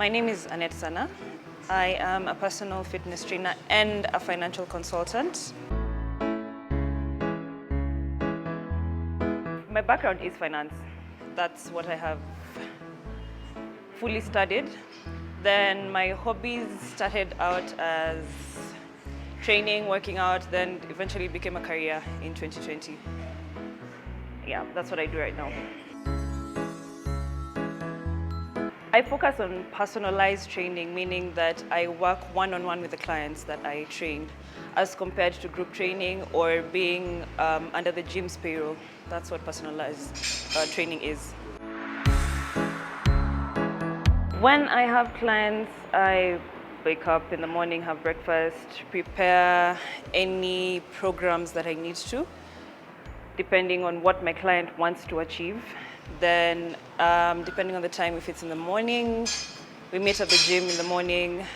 My name is Annette. I am a personal fitness trainer and a financial consultant. My background is finance. That's what I have fully studied. Then my hobbies started out as training, working out, then eventually became a career in 2020. Yeah, that's what I do right now. I focus on personalized training, meaning that I work one-on-one with the clients that I train, as compared to group training or being under the gym's payroll. That's what personalized training is. When I have clients, I wake up in the morning, have breakfast, prepare any programs that I need to, depending on what my client wants to achieve. Then, depending on the time, if it's in the morning, we meet at the gym in the morning.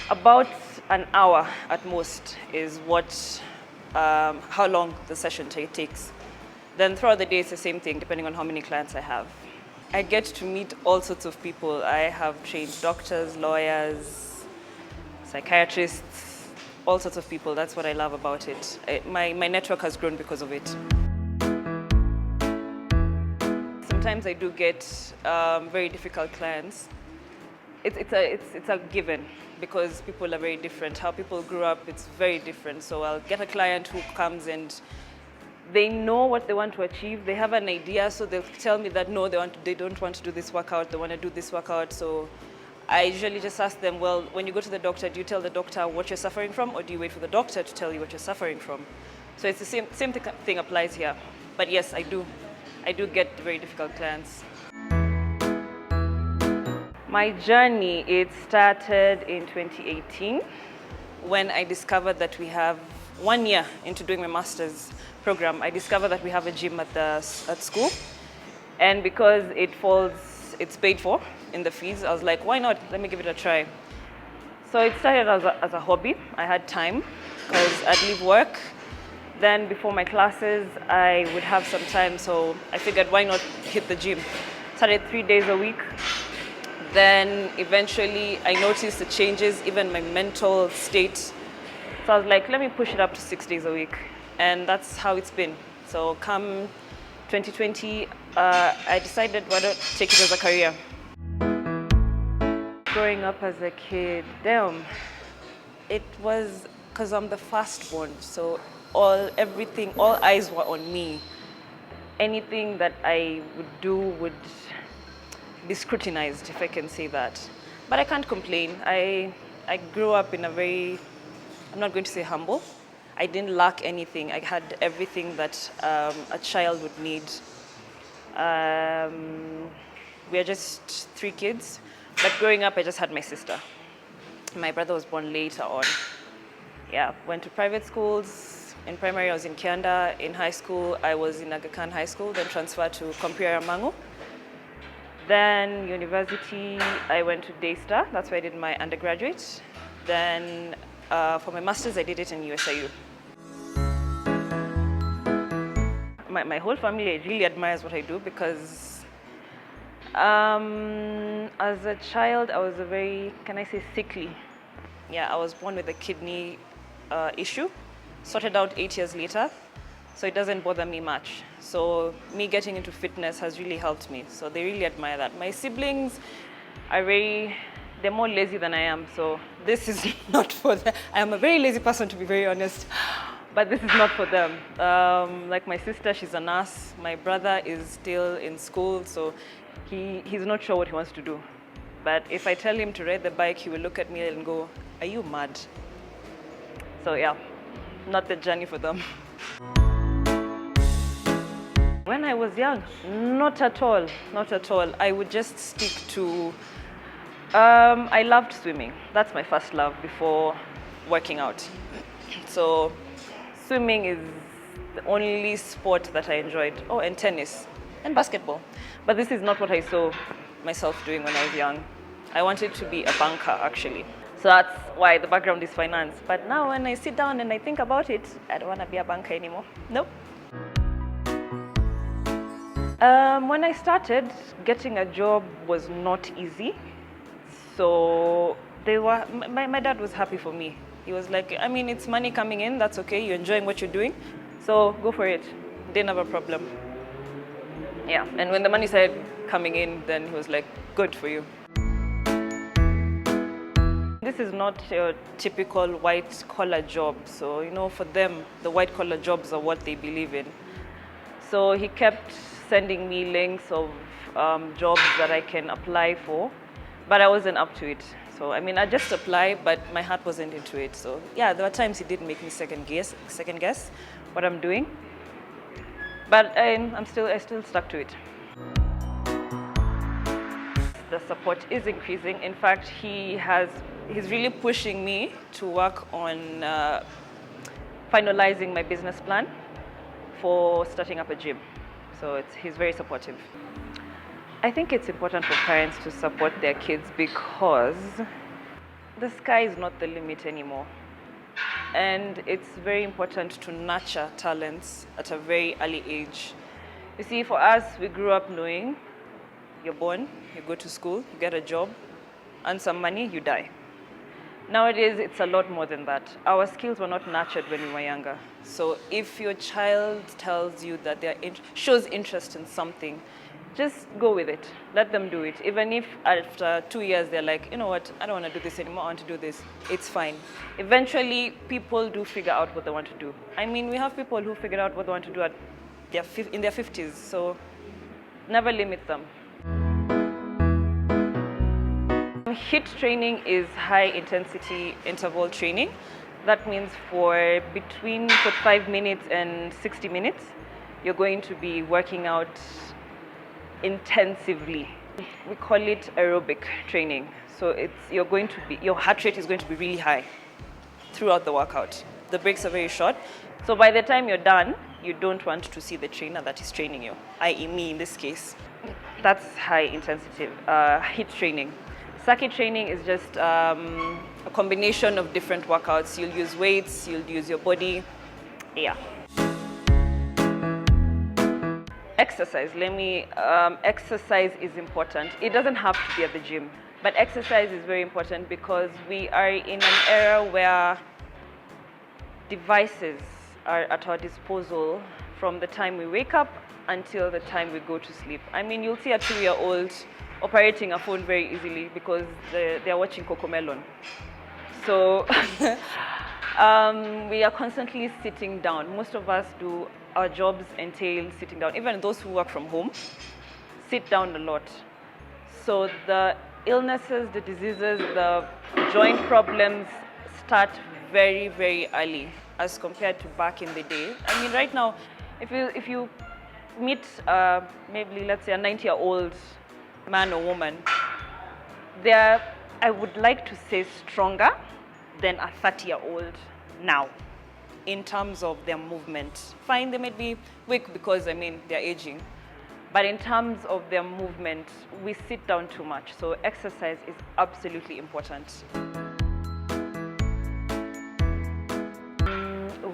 About an hour at most is how long the session takes. Then throughout the day, it's the same thing, depending on how many clients I have. I get to meet all sorts of people. I have trained doctors, lawyers, psychiatrists, all sorts of people. That's what I love about it. My network has grown because of it. Sometimes I do get very difficult clients. It's a given because people are very different. How people grew up, it's very different. So I'll get a client who comes and they know what they want to achieve. They have an idea, so they'll tell me that no, they don't want to do this workout. They want to do this workout. So I usually just ask them, well, when you go to the doctor, do you tell the doctor what you're suffering from, or do you wait for the doctor to tell you what you're suffering from? So it's the same thing applies here. But yes, I do get very difficult clients. My journey, it started in 2018 when I discovered that we have 1 year into doing my master's program. I discovered that we have a gym at school, and because it's paid for in the fees, I was like, why not? Let me give it a try. So it started as a hobby. I had time because I'd leave work. Then before my classes, I would have some time, so I figured why not hit the gym. Started 3 days a week. Then eventually I noticed the changes, even my mental state. So I was like, let me push it up to 6 days a week. And that's how it's been. So come 2020, I decided why not take it as a career. Growing up as a kid, it was because I'm the firstborn. So all eyes were on me. Anything that I would do would be scrutinized, if I can say that. But I can't complain. I grew up in I'm not going to say humble. I didn't lack anything. I had everything that a child would need. We are just 3 kids, but growing up, I just had my sister. My brother was born later on. Yeah, went to private schools. In primary, I was in Kianda. In high school, I was in Aga Khan High School, then transferred to Computer Mangu. Then university, I went to Daystar. That's where I did my undergraduate. Then for my master's, I did it in USIU. My whole family really admires what I do because as a child, I was a very, can I say, sickly. Yeah, I was born with a kidney issue, sorted out 8 years later, so it doesn't bother me much. So me getting into fitness has really helped me, so they really admire that. My siblings are they're more lazy than I am, so this is not for them. I am a very lazy person, to be very honest, but this is not for them. Like my sister, she's a nurse. My brother is still in school, so he's not sure what he wants to do. But if I tell him to ride the bike, he will look at me and go, are you mad? So yeah, not the journey for them. When I was young, not at all. I would just stick to, I loved swimming. That's my first love before working out. So swimming is the only sport that I enjoyed. Oh, and tennis and basketball. But this is not what I saw myself doing when I was young. I wanted to be a banker, actually. So that's why the background is finance. But now when I sit down and I think about it, I don't want to be a banker anymore. Nope. When I started, getting a job was not easy. So my dad was happy for me. He was like, I mean, it's money coming in, that's okay, you're enjoying what you're doing, so go for it. Didn't have a problem. Yeah, and when the money started coming in, then he was like, good for you. This is not a typical white collar job. So, for them, the white collar jobs are what they believe in. So he kept sending me links of jobs that I can apply for, but I wasn't up to it. So, I mean, I just applied, but my heart wasn't into it. So, yeah, there were times he did make me second guess what I'm doing. But I still stuck to it. The support is increasing. In fact, he's really pushing me to work on finalizing my business plan for starting up a gym. So he's very supportive. I think it's important for parents to support their kids because the sky is not the limit anymore. And it's very important to nurture talents at a very early age. You see, for us, we grew up knowing you're born, you go to school, you get a job, earn some money, you die. Nowadays, it's a lot more than that. Our skills were not nurtured when we were younger. So if your child tells you that shows interest in something, just go with it. Let them do it. Even if after 2 years they're like, you know what, I don't want to do this anymore, I want to do this. It's fine. Eventually, people do figure out what they want to do. I mean, we have people who figured out what they want to do in their 50s. So never limit them. HIIT training is high intensity interval training. That means for between 45 minutes and 60 minutes, you're going to be working out intensively. We call it aerobic training. So your heart rate is going to be really high throughout the workout. The breaks are very short. So by the time you're done, you don't want to see the trainer that is training you, i.e. me in this case. That's high intensity HIIT training. Circuit training is just a combination of different workouts. You'll use weights, you'll use your body. Yeah. Exercise. Exercise is important. It doesn't have to be at the gym, but exercise is very important because we are in an era where devices are at our disposal from the time we wake up until the time we go to sleep. I mean, you'll see a 2-year-old operating a phone very easily because they are watching Cocomelon. So we are constantly sitting down. Most of us our jobs entail sitting down. Even those who work from home sit down a lot. So the illnesses, the diseases, the joint problems start very, very early as compared to back in the day. I mean, right now, if you meet maybe, let's say, a 90-year-old man or woman, they're, I would like to say, stronger than a 30-year-old now in terms of their movement. Fine, they might be weak because, I mean, they're aging. But in terms of their movement, we sit down too much. So exercise is absolutely important.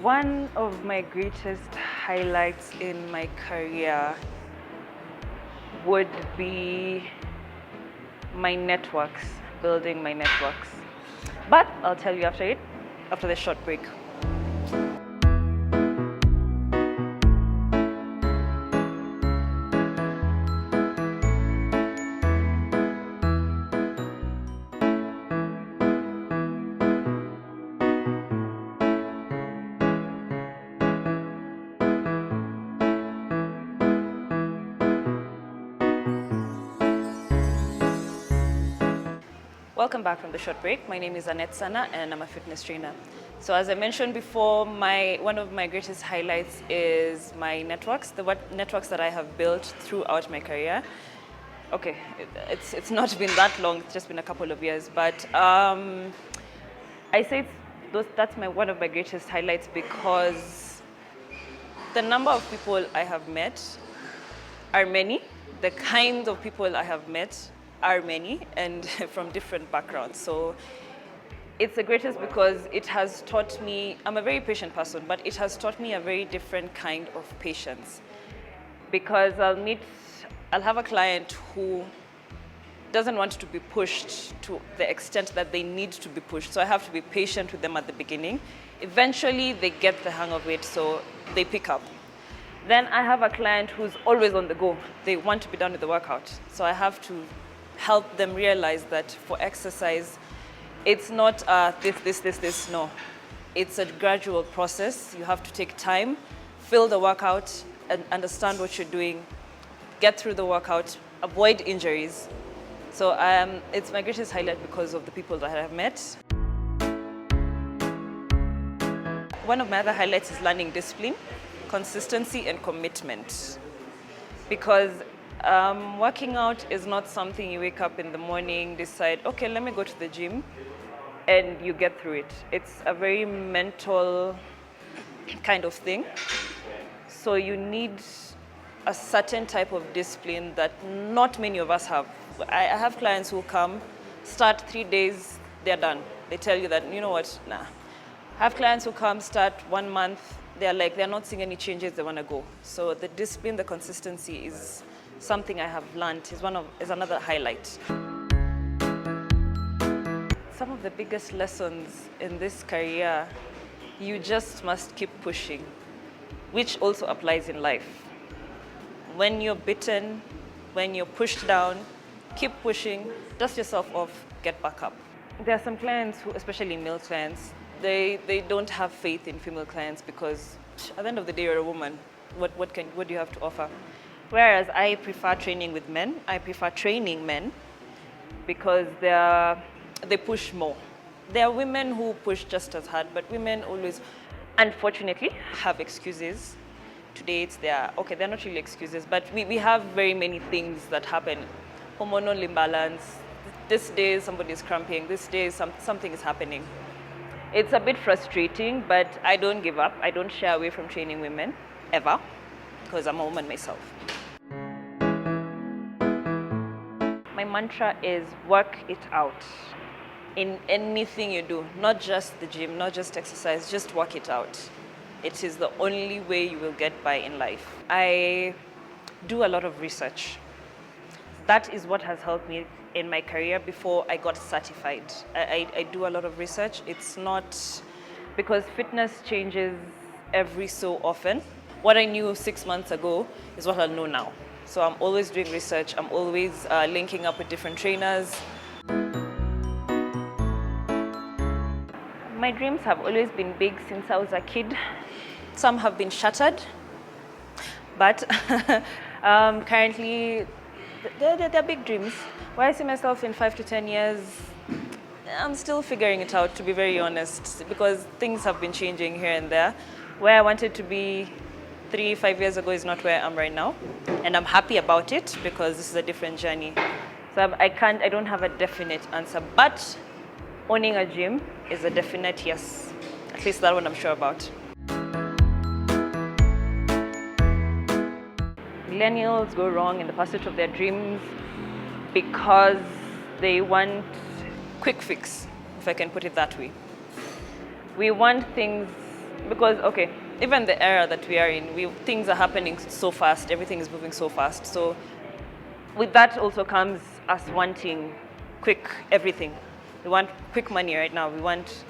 One of my greatest highlights in my career would be my networks, building my networks. But I'll tell you after the short break. Welcome back from the short break. My name is Annette and I'm a fitness trainer. So as I mentioned before, one of my greatest highlights is my networks, networks that I have built throughout my career. Okay, it's not been that long, it's just been a couple of years, but I say that's one of my greatest highlights because the number of people I have met are many, the kinds of people I have met are many and from different backgrounds. So it's the greatest because it has taught me, I'm a very patient person, but it has taught me a very different kind of patience. because I'll have a client who doesn't want to be pushed to the extent that they need to be pushed. So I have to be patient with them at the beginning. Eventually, they get the hang of it, so they pick up. Then I have a client who's always on the go. They want to be done with the workout. So I have to help them realize that for exercise, it's not this, no. It's a gradual process. You have to take time, fill the workout, and understand what you're doing, get through the workout, avoid injuries. So it's my greatest highlight because of the people that I have met. One of my other highlights is learning discipline, consistency, and commitment. Because working out is not something you wake up in the morning, decide, okay, let me go to the gym, and you get through it. It's a very mental kind of thing. So you need a certain type of discipline that not many of us have. I have clients who come, start 3 days, they're done. They tell you that, you know what, nah. I have clients who come, start 1 month, they're not seeing any changes, they want to go. So the discipline, the consistency is something I have learned, is another highlight. Some of the biggest lessons in this career, you just must keep pushing, which also applies in life. When you're bitten, when you're pushed down, keep pushing, dust yourself off, get back up. There are some clients who, especially male clients, they don't have faith in female clients because at the end of the day, you're a woman. What do you have to offer? Whereas I prefer training with men. I prefer training men because they push more. There are women who push just as hard, but women always, unfortunately, have excuses. Today they're not really excuses, but we have very many things that happen. Hormonal imbalance. This day somebody is cramping. This day something is happening. It's a bit frustrating, but I don't give up. I don't shy away from training women, ever, because I'm a woman myself. My mantra is work it out. In anything you do, not just the gym, not just exercise, just work it out. It is the only way you will get by in life. I do a lot of research. That is what has helped me in my career before I got certified. I do a lot of research. It's not because fitness changes every so often. What I knew 6 months ago is what I'll know now. So I'm always doing research. I'm always linking up with different trainers. My dreams have always been big since I was a kid. Some have been shattered, but currently they're big dreams. Where I see myself in 5 to 10 years, I'm still figuring it out, to be very honest, because things have been changing here and there. Where I wanted to be 3-5 years ago is not where I am right now, and I'm happy about it because this is a different journey. So I don't have a definite answer, but owning a gym is a definite yes. At least that one I'm sure about. Millennials go wrong in the pursuit of their dreams because they want quick fix, if I can put it that way. We want things because, even the era that we are in, things are happening so fast, everything is moving so fast. So with that also comes us wanting quick everything. We want quick money right now. We want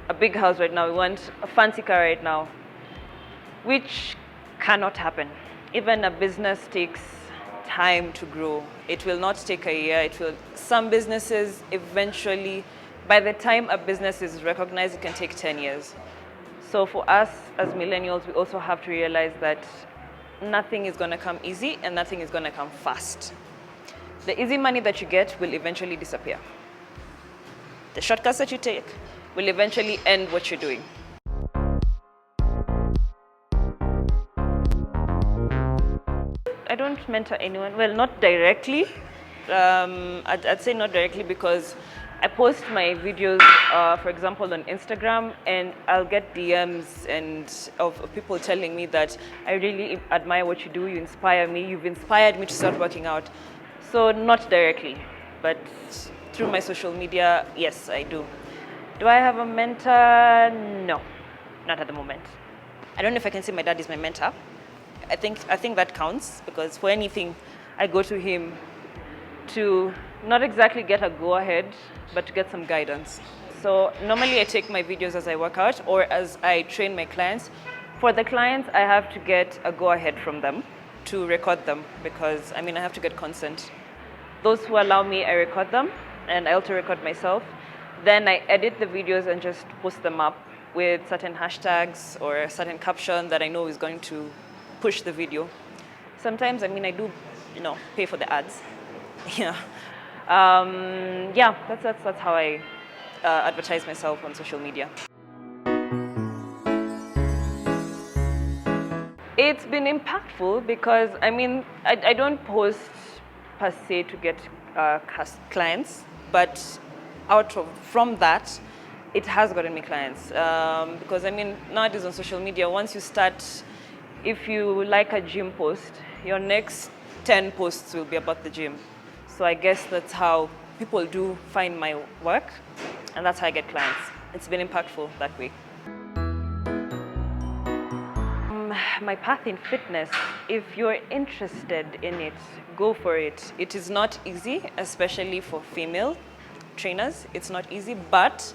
a big house right now. We want a fancy car right now, which cannot happen. Even a business takes time to grow. It will not take a year. Some businesses eventually, by the time a business is recognized, it can take 10 years. So for us as millennials, we also have to realize that nothing is going to come easy and nothing is going to come fast. The easy money that you get will eventually disappear. The shortcuts that you take will eventually end what you're doing. I don't mentor anyone. Well, not directly. I'd say not directly because I post my videos, for example, on Instagram, and I'll get DMs of people telling me that I really admire what you do. You inspire me. You've inspired me to start working out. So not directly, but through my social media, yes, I do. Do I have a mentor? No, not at the moment. I don't know if I can say my dad is my mentor. I think that counts, because for anything, I go to him to not exactly get a go-ahead, but to get some guidance. So normally I take my videos as I work out or as I train my clients. For the clients, I have to get a go-ahead from them to record them, because I have to get consent. Those who allow me, I record them, and I also record myself. Then I edit the videos and just post them up with certain hashtags or a certain caption that I know is going to push the video. Sometimes, I do, pay for the ads. Yeah. That's how I advertise myself on social media. It's been impactful because, I don't post per se to get clients, but from that, it has gotten me clients. Because, nowadays on social media, once you start, if you like a gym post, your next 10 posts will be about the gym. So I guess that's how people do find my work, and that's how I get clients. It's been impactful that way. My path in fitness, if you're interested in it, go for it. It is not easy, especially for female trainers. It's not easy, but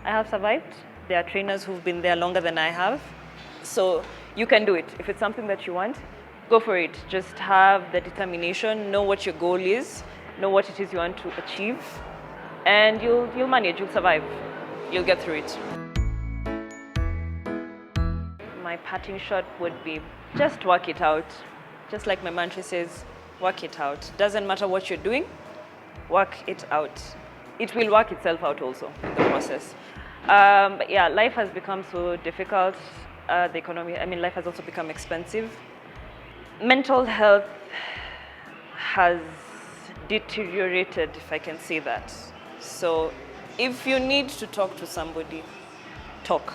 I have survived. There are trainers who've been there longer than I have. So you can do it. If it's something that you want, go for it. Just have the determination, know what your goal is, know what it is you want to achieve, and you'll manage, you'll survive, you'll get through it. My parting shot would be just work it out. Just like my mantra says, work it out. Doesn't matter what you're doing, work it out. It will work itself out also in the process. But yeah, life has become so difficult. The economy, life has also become expensive. Mental health has deteriorated, if I can say that. So if you need to talk to somebody, talk.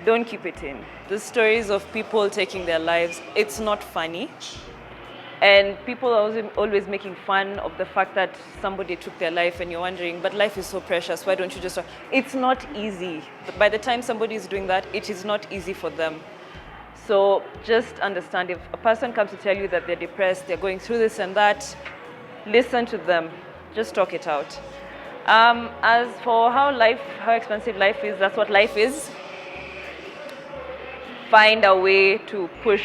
Don't keep it in. The stories of people taking their lives, it's not funny. And people are always making fun of the fact that somebody took their life, and you're wondering, but life is so precious, why don't you just... It's not easy. By the time somebody is doing that, it is not easy for them. So just understand, if a person comes to tell you that they're depressed, they're going through this and that, listen to them. Just talk it out. As for how expensive life is, that's what life is. Find a way to push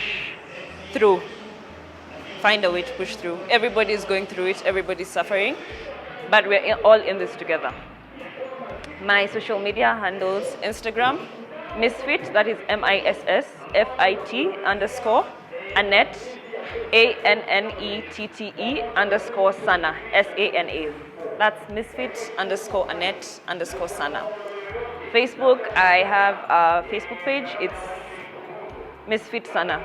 through. Find a way to push through. Everybody is going through it, everybody's suffering, but we're all in this together. My social media handles: Instagram, Misfit, that is MISSFIT_ Annette, ANNETTE_ SANA. That's Misfit _Annette _Sana. Facebook, I have a Facebook page. It's Misfit Sana,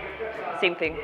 same thing.